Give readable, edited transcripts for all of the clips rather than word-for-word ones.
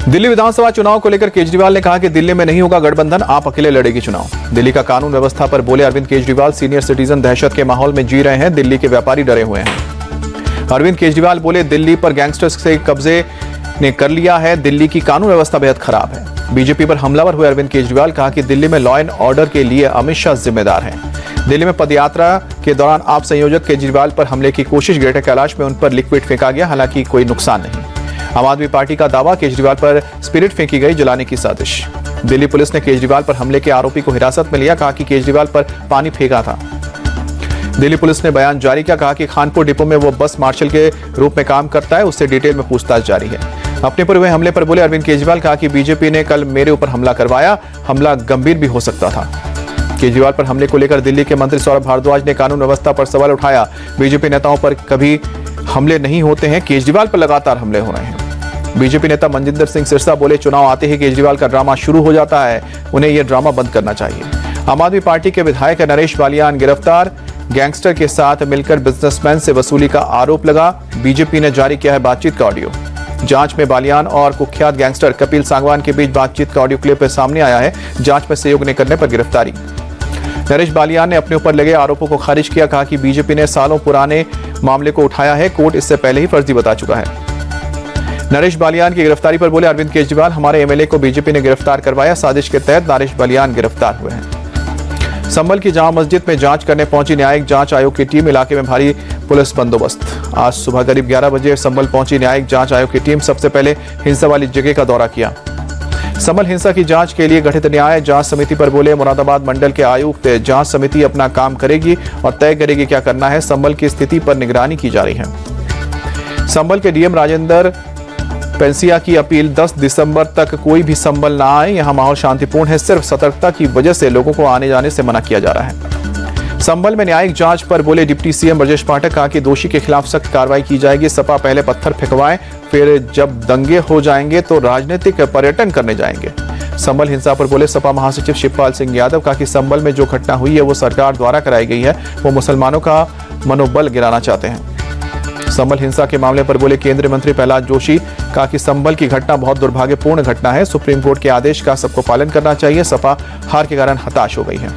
दिल्ली विधानसभा चुनाव को लेकर केजरीवाल ने कहा कि दिल्ली में नहीं होगा गठबंधन, आप अकेले लड़ेगी चुनाव। दिल्ली का कानून व्यवस्था पर बोले अरविंद केजरीवाल, सीनियर सिटीजन दहशत के माहौल में जी रहे हैं, दिल्ली के व्यापारी डरे हुए हैं। अरविंद केजरीवाल बोले दिल्ली पर गैंगस्टर्स से कब्जे ने कर लिया है, दिल्ली की कानून व्यवस्था बेहद खराब है। बीजेपी पर हमलावर हुए अरविंद केजरीवाल कहा कि दिल्ली में लॉ एंड ऑर्डर के लिए अमित शाह जिम्मेदार हैं। दिल्ली में पदयात्रा के दौरान आप संयोजक केजरीवाल पर हमले की कोशिश, ग्रेटर कैलाश में उन पर लिक्विड फेंका गया, हालांकि कोई नुकसान नहीं। आम आदमी पार्टी का दावा, केजरीवाल पर स्पिरिट फेंकी गई, जलाने की साजिश। दिल्ली पुलिस ने केजरीवाल पर हमले के आरोपी को हिरासत में लिया, कहा कि केजरीवाल पर पानी फेंका था। दिल्ली पुलिस ने बयान जारी किया, कहा कि खानपुर डिपो में वो बस मार्शल के रूप में काम करता है, उससे डिटेल में पूछताछ जारी है। अपने पर हुए हमले पर बोले अरविंद केजरीवाल, कहा कि बीजेपी ने कल मेरे ऊपर हमला करवाया, हमला गंभीर भी हो सकता था। केजरीवाल पर हमले को लेकर दिल्ली के मंत्री सौरभ भारद्वाज ने कानून व्यवस्था पर सवाल उठाया। बीजेपी नेताओं पर कभी हमले नहीं होते हैं, केजरीवाल पर लगातार हमले हो रहे हैं। बीजेपी नेता मनजिंदर सिंह सिरसा बोले चुनाव आते ही केजरीवाल का ड्रामा शुरू हो जाता है, उन्हें यह ड्रामा बंद करना चाहिए। आम आदमी पार्टी के विधायक नरेश बालियान गिरफ्तार, गैंगस्टर के साथ मिलकर बिजनेसमैन से वसूली का आरोप लगा। बीजेपी ने जारी किया है बातचीत का ऑडियो। जांच में बालियान और कुख्यात गैंगस्टर कपिल सांगवान के बीच बातचीत का ऑडियो क्लिप सामने आया है। जांच में सहयोग न करने पर गिरफ्तारी। नरेश बालियान ने अपने ऊपर लगे आरोपों को खारिज किया, कहा कि बीजेपी ने सालों पुराने मामले को उठाया है, कोर्ट इससे पहले ही फर्जी बता चुका है। नरेश बालियान की गिरफ्तारी पर बोले अरविंद केजरीवाल, हमारे एमएलए को बीजेपी ने गिरफ्तार करवाया, साजिश के तहत नरेश बालियान गिरफ्तार हुए हैं। संभल की जामा मस्जिद में जांच करने पहुंची न्यायिक जांच आयोग की टीम, इलाके में भारी पुलिस बंदोबस्त। आज सुबह करीब 11 बजे संभल पहुंची न्यायिक जांच आयोग की टीम, सबसे पहले हिंसा वाली जगह का दौरा किया। संभल हिंसा की जांच के लिए गठित न्याय जांच समिति पर बोले मुरादाबाद मंडल के आयुक्त, जांच समिति अपना काम करेगी और तय करेगी क्या करना है। संभल की स्थिति पर निगरानी की जा रही है। संभल के डीएम राजेंद्र पेंसिया की अपील, 10 दिसंबर तक कोई भी संभल ना आए, यहां माहौल शांतिपूर्ण है, सिर्फ सतर्कता की वजह से लोगों को आने जाने से मना किया जा रहा है। संभल में न्यायिक जांच पर बोले डिप्टी सीएम ब्रजेश पाठक, कहा कि दोषी के खिलाफ सख्त कार्रवाई की जाएगी। सपा पहले पत्थर फेंकवाएं, फिर जब दंगे हो जाएंगे तो राजनीतिक पर्यटन करने जाएंगे। संभल हिंसा पर बोले सपा महासचिव शिवपाल सिंह यादव, कहा कि संभल में जो घटना हुई है वो सरकार द्वारा कराई गई है, वो मुसलमानों का मनोबल गिराना चाहते हैं। संभल हिंसा के मामले पर बोले केंद्रीय मंत्री प्रहलाद जोशी, कहा कि संभल की घटना बहुत दुर्भाग्यपूर्ण घटना है, सुप्रीम कोर्ट के आदेश का सबको पालन करना चाहिए। सपा हार के कारण हताश हो गई है।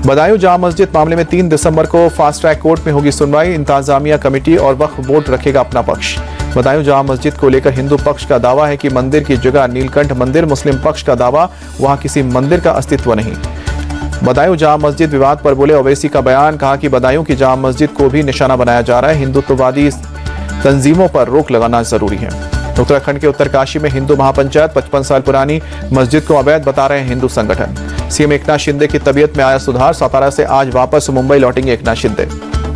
बदायूं जामा मस्जिद मामले में 3 दिसंबर को फास्ट ट्रैक कोर्ट में होगी सुनवाई। इंतजामिया कमेटी और वक्फ बोर्ड रखेगा अपना पक्ष। बदायूं जामा मस्जिद को लेकर हिंदू पक्ष का दावा है कि मंदिर की जगह नीलकंठ मंदिर, मुस्लिम पक्ष का दावा वहां किसी मंदिर का अस्तित्व नहीं। बदायूं जामा मस्जिद विवाद पर बोले ओवैसी का बयान, कहा कि बदायूं की जामा मस्जिद को भी निशाना बनाया जा रहा है, हिंदुत्ववादी तंजीमों पर रोक लगाना जरूरी है। उत्तराखंड के उत्तरकाशी में हिंदू महापंचायत 55 साल पुरानी मस्जिद को अवैध बता रहे हैं हिंदू संगठन। सीएम एकनाथ शिंदे की तबीयत में आया सुधार, सातारा से आज वापस मुंबई लौटेंगे एकनाथ शिंदे।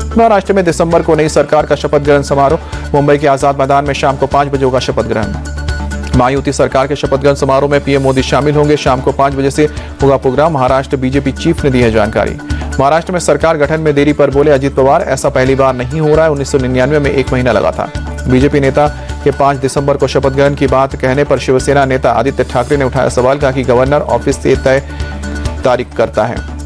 महाराष्ट्र में दिसंबर को नई सरकार का शपथ ग्रहण समारोह, मुंबई के आजाद मैदान में शाम को 5 बजे होगा शपथ ग्रहण। महायुति सरकार के शपथ ग्रहण समारोह में पीएम मोदी शामिल होंगे, शाम को 5 बजे से होगा प्रोग्राम। महाराष्ट्र बीजेपी चीफ ने दी है जानकारी। महाराष्ट्र में सरकार गठन में देरी पर बोले अजित पवार, ऐसा पहली बार नहीं हो रहा है, 1999 में 1 महीना लगा था। बीजेपी नेता के 5 दिसंबर को शपथ ग्रहण की बात कहने पर शिवसेना नेता आदित्य ठाकरे ने उठाया सवाल, कहा कि गवर्नर ऑफिस से तय तारीख करता है।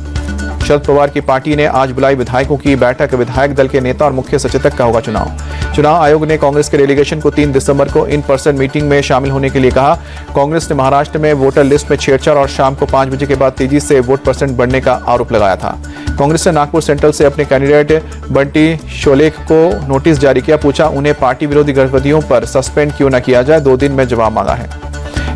शरद पवार की पार्टी ने आज बुलाई विधायकों की बैठक, विधायक दल के नेता और मुख्य सचेतक का होगा चुनाव। चुनाव आयोग ने कांग्रेस के डेलीगेशन को 3 दिसंबर को इन पर्सन मीटिंग में शामिल होने के लिए कहा। कांग्रेस ने महाराष्ट्र में वोटर लिस्ट में छेड़छाड़ और शाम को 5 बजे के बाद तेजी से वोट परसेंट बढ़ने का आरोप लगाया था। कांग्रेस ने नागपुर सेंट्रल से अपने कैंडिडेट बंटी शोलेख को नोटिस जारी किया, पूछा उन्हें पार्टी विरोधी गतिविधियों पर सस्पेंड क्यों न किया जाए, 2 दिन में जवाब मांगा है।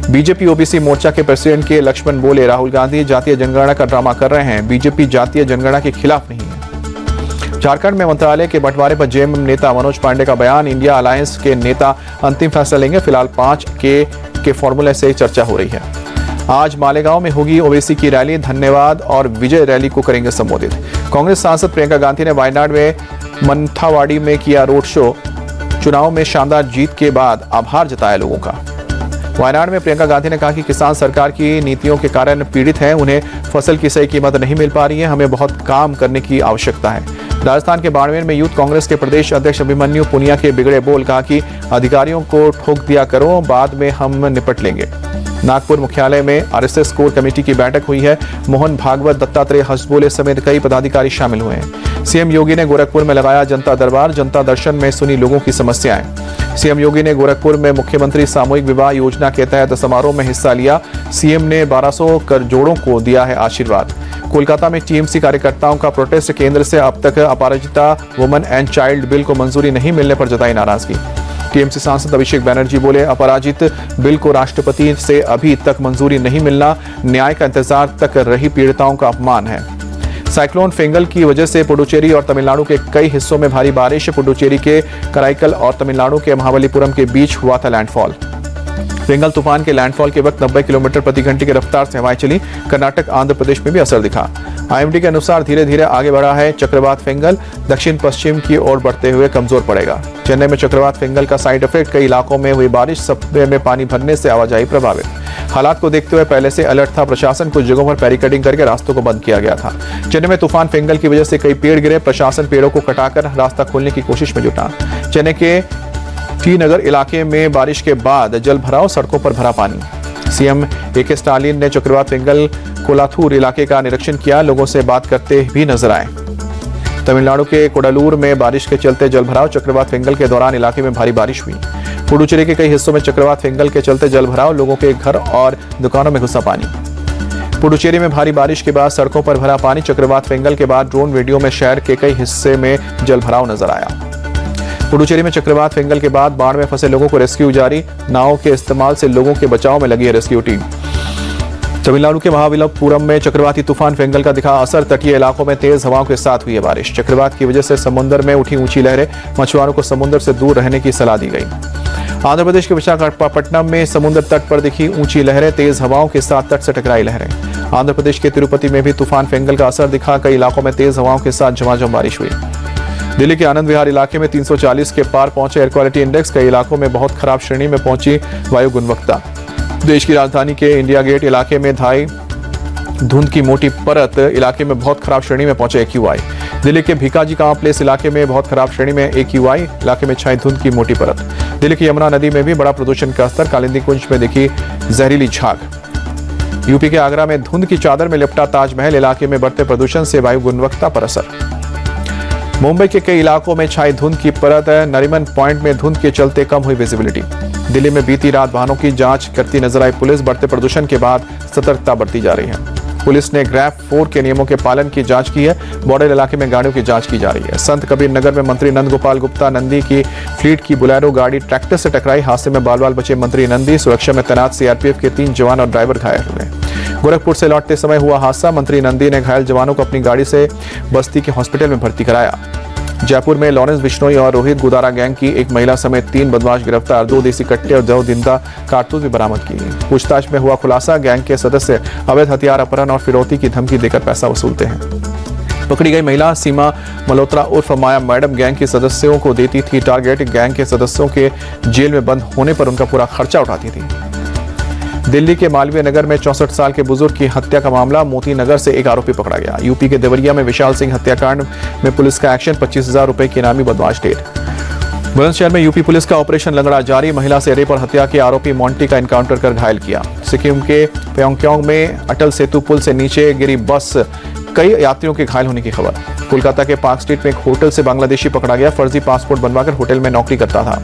बीजेपी ओबीसी मोर्चा के प्रेसिडेंट के लक्ष्मण बोले राहुल गांधी जातीय जनगणना का ड्रामा कर रहे हैं, बीजेपी जातीय जनगणना के खिलाफ नहीं है। झारखंड में मंत्रालय के बंटवारे पर जेएमएम नेता मनोज पांडे का बयान, इंडिया अलायंस के नेता अंतिम फैसला लेंगे, फिलहाल 5K के फॉर्मूले से चर्चा हो रही है। आज मालेगांव में होगी ओवैसी की रैली, धन्यवाद और विजय रैली को करेंगे संबोधित। कांग्रेस सांसद प्रियंका गांधी ने वायनाड में मंथावाड़ी में किया रोड शो, चुनाव में शानदार जीत के बाद आभार जताया लोगों का। वायनाड में प्रियंका गांधी ने कहा कि किसान सरकार की नीतियों के कारण पीड़ित हैं, उन्हें फसल की सही कीमत नहीं मिल पा रही है, हमें बहुत काम करने की आवश्यकता है। राजस्थान के बाड़मेर में यूथ कांग्रेस के प्रदेश अध्यक्ष अभिमन्यु पुनिया के बिगड़े बोल, कहा कि अधिकारियों को ठोक दिया करो, बाद में हम निपट लेंगे। नागपुर मुख्यालय में आरएसएस कोर कमेटी की बैठक हुई है, मोहन भागवत, दत्तात्रेय हसबोले समेत कई पदाधिकारी शामिल हुए हैं। सीएम योगी ने गोरखपुर में लगाया जनता दरबार, जनता दर्शन में सुनी लोगों की समस्याएं। सीएम योगी ने गोरखपुर में मुख्यमंत्री सामूहिक विवाह योजना के तहत समारोह में हिस्सा लिया। सीएम ने 1200 करजोड़ों को दिया है आशीर्वाद। कोलकाता में टीएमसी कार्यकर्ताओं का प्रोटेस्ट, केंद्र से अब तक अपराजिता वुमेन एंड चाइल्ड बिल को मंजूरी नहीं मिलने पर जताई नाराजगी। टीएमसी सांसद अभिषेक बैनर्जी बोले, अपराजित बिल को राष्ट्रपति से अभी तक मंजूरी नहीं मिलना न्याय का इंतजार तक रही पीड़िताओं का अपमान है। साइक्लोन फेंगल की वजह से पुडुचेरी और तमिलनाडु के कई हिस्सों में भारी बारिश। पुडुचेरी के कराईकल और तमिलनाडु के महाबलीपुरम के बीच हुआ था लैंडफॉल। फेंगल तूफान के लैंडफॉल के वक्त 90 किलोमीटर प्रति घंटे की रफ्तार से हवाएं चली। कर्नाटक, आंध्र प्रदेश में भी असर दिखा। आईएमडी के अनुसार धीरे धीरे आगे बढ़ा है चक्रवात फेंगल, दक्षिण पश्चिम की ओर बढ़ते हुए कमजोर पड़ेगा। चेन्नई में चक्रवात फेंगल का साइड इफेक्ट, कई इलाकों में हुई बारिश, सबवे में पानी भरने से आवाजाही प्रभावित। हालात को देखते हुए पहले से अलर्ट था प्रशासन, कुछ जगहों पर बैरिकेडिंग करके रास्तों को बंद किया गया था। चेन्नई में तूफान फेंगल की वजह से कई पेड़ गिरे, प्रशासन पेड़ों को कटाकर रास्ता खोलने की कोशिश में जुटा। चेन्नई के टी नगर इलाके में बारिश के बाद जल भराव, सड़कों पर भरा पानी। CM A K. स्टालिन ने चक्रवात फेंगल कोलाथूर इलाके का निरीक्षण किया, लोगों से बात करते भी नजर आए। तमिलनाडु के कोडालूर में बारिश के चलते जलभराव, चक्रवात फेंगल के दौरान इलाके में भारी बारिश हुई। पुडुचेरी के कई हिस्सों में चक्रवात फेंगल के चलते जलभराव, लोगों के घर और दुकानों में घुसा पानी। पुडुचेरी में भारी बारिश के बाद सड़कों पर भरा पानी। चक्रवात फेंगल के बाद ड्रोन वीडियो में शहर के कई हिस्से में जलभराव नजर आया। पुडुचेरी में चक्रवात फेंगल के बाद बाढ़ में फंसे लोगों को रेस्क्यू जारी, नावों के इस्तेमाल से लोगों के बचाव में लगी है रेस्क्यू टीम। तमिलनाडु के महाबलीपुरम में चक्रवाती तूफान फेंगल का दिखा असर, तटीय इलाकों में तेज हवाओं के साथ हुई है बारिश। चक्रवात की वजह से समुद्र में उठी ऊंची लहरें, मछुआरों को समुद्र से दूर रहने की सलाह दी गई। आंध्र प्रदेश के विशाखापट्टनम में समुद्र तट पर दिखी ऊंची लहरें, तेज हवाओं के साथ तट से टकराई लहरें। आंध्र प्रदेश के तिरुपति में भी तूफान फेंगल का असर दिखा, कई इलाकों में तेज हवाओं के साथ झमाझम बारिश हुई। दिल्ली के आनंद विहार इलाके में 340 के पार पहुंचे एयर क्वालिटी इंडेक्स, कई इलाकों में बहुत खराब श्रेणी में पहुंची वायु गुणवत्ता। देश की राजधानी के इंडिया गेट इलाके में धाई धुंध की मोटी परत, इलाके में बहुत खराब श्रेणी में पहुंचे AQI। दिल्ली के भीकाजी गांव प्लेस इलाके में बहुत खराब श्रेणी में AQI, इलाके में छाई धुंध की मोटी परत। दिल्ली की यमुना नदी में भी बड़ा प्रदूषण का स्तर, कालिंदी कुंज में दिखी जहरीली झाग। यूपी के आगरा में धुंध की चादर में लिपटा ताजमहल, इलाके में बढ़ते प्रदूषण से वायु गुणवत्ता पर असर। मुंबई के कई इलाकों में छाई धुंध की परत, नरीमन पॉइंट में धुंध के चलते कम हुई विजिबिलिटी। दिल्ली में बीती रात वाहनों की जांच करती नजर आई पुलिस, बढ़ते प्रदूषण के बाद सतर्कता बढ़ती जा रही है। पुलिस ने ग्रैफ 4 के नियमों के पालन की जांच की है, बॉर्डर इलाके में गाड़ियों की जांच की जा रही है। संत कबीर नगर में मंत्री नंद गोपाल गुप्ता नंदी की फ्लीट की बुलेरो गाड़ी ट्रैक्टर से टकराई, हादसे में बाल बाल बचे मंत्री नंदी। सुरक्षा में तैनात सीआरपीएफ के 3 जवान और ड्राइवर घायल हुए। गोरखपुर से लौटते समय हुआ हादसा, मंत्री नंदी ने घायल जवानों को अपनी गाड़ी से बस्ती के हॉस्पिटल में भर्ती कराया। जयपुर में लॉरेंस बिश्नोई और रोहित गुदारा गैंग की एक महिला समेत 3 बदमाश गिरफ्तार, 2 देसी कट्टे और 2 जिंदा कारतूस भी बरामद किए। पूछताछ में हुआ खुलासा, गैंग के सदस्य अवैध हथियार, अपहरण और फिरौती की धमकी देकर पैसा वसूलते हैं। पकड़ी गई महिला सीमा मल्होत्रा उर्फ माया मैडम गैंग के सदस्यों को देती थी टारगेट, गैंग के सदस्यों के जेल में बंद होने पर उनका पूरा खर्चा उठाती थी। दिल्ली के मालवीय नगर में 64 साल के बुजुर्ग की हत्या का मामला, मोती नगर से एक आरोपी पकड़ा गया। यूपी के देवरिया में विशाल सिंह हत्याकांड में पुलिस का एक्शन, 25,000 रुपए की इनामी बदमाश ढेर। बुलंदशहर में यूपी पुलिस का ऑपरेशन लंगड़ा जारी, महिला से रेप और हत्या के आरोपी मोंटी का एनकाउंटर कर घायल किया। सिक्किम के प्योंगयांग में अटल सेतु पुल से नीचे गिरी बस, कई यात्रियों के घायल होने की खबर। कोलकाता के पार्क स्ट्रीट में एक होटल से बांग्लादेशी पकड़ा गया, फर्जी पासपोर्ट बनवाकर होटल में नौकरी करता था।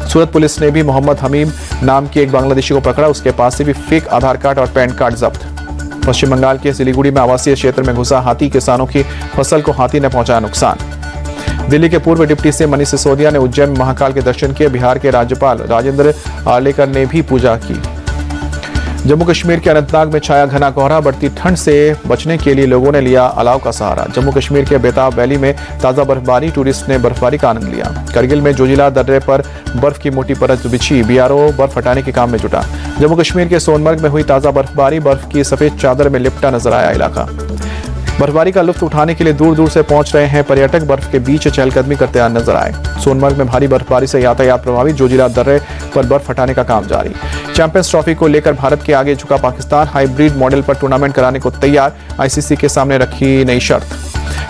सूरत पुलिस ने भी मोहम्मद हमीम नाम के एक बांग्लादेशी को पकड़ा, उसके पास से भी फेक आधार कार्ड और पैन कार्ड जब्त। पश्चिम बंगाल के सिलीगुड़ी में आवासीय क्षेत्र में घुसा हाथी, किसानों की फसल को हाथी ने पहुंचाया नुकसान। दिल्ली के पूर्व डिप्टी सीएम मनीष सिसोदिया ने उज्जैन में महाकाल के दर्शन किए, बिहार के राज्यपाल राजेंद्र आर्लेकर ने भी पूजा की। जम्मू कश्मीर के अनंतनाग में छाया घना कोहरा, बढ़ती ठंड से बचने के लिए लोगों ने लिया अलाव का सहारा। जम्मू कश्मीर के बेताब वैली में ताजा बर्फबारी, टूरिस्ट ने बर्फबारी का आनंद लिया। करगिल में जोजिला दर्रे पर बर्फ की मोटी परत बिछी, बीआरओ बर्फ हटाने के काम में जुटा। जम्मू कश्मीर के सोनमर्ग में हुई ताजा बर्फबारी, बर्फ की सफेद चादर में लिपटा नजर आया इलाका। बर्फबारी का लुत्फ उठाने के लिए दूर दूर से पहुंच रहे हैं पर्यटक, बर्फ के बीच चहलकदमी करते नजर आए। सोनमर्ग में भारी बर्फबारी से यातायात प्रभावित, जोजिला दर्रे पर बर्फ हटाने का काम जारी। चैंपियंस ट्रॉफी को लेकर भारत के आगे झुका पाकिस्तान, हाइब्रिड मॉडल पर टूर्नामेंट कराने को तैयार, आईसीसी के सामने रखी नई शर्त।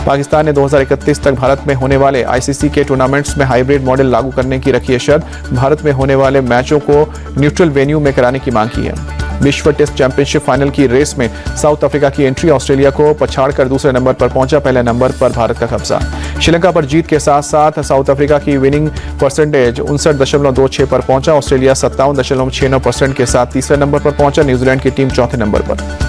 पाकिस्तान ने 2031 तक भारत में होने वाले आईसीसी के टूर्नामेंट्स में हाइब्रिड मॉडल लागू करने की रखी है शर्त। भारत में होने वाले मैचों को न्यूट्रल वेन्यू में कराने की मांग की है। विश्व टेस्ट चैंपियनशिप फाइनल की रेस में साउथ अफ्रीका की एंट्री, ऑस्ट्रेलिया को पछाड़कर दूसरे नंबर पर पहुंचा, पहले नंबर पर भारत का कब्जा। श्रीलंका पर जीत के साथ साथ साउथ अफ्रीका की विनिंग परसेंटेज 59.26 पर पहुंचा, ऑस्ट्रेलिया 57.69% के साथ तीसरे नंबर पर पहुंचा, न्यूजीलैंड की टीम चौथे नंबर पर।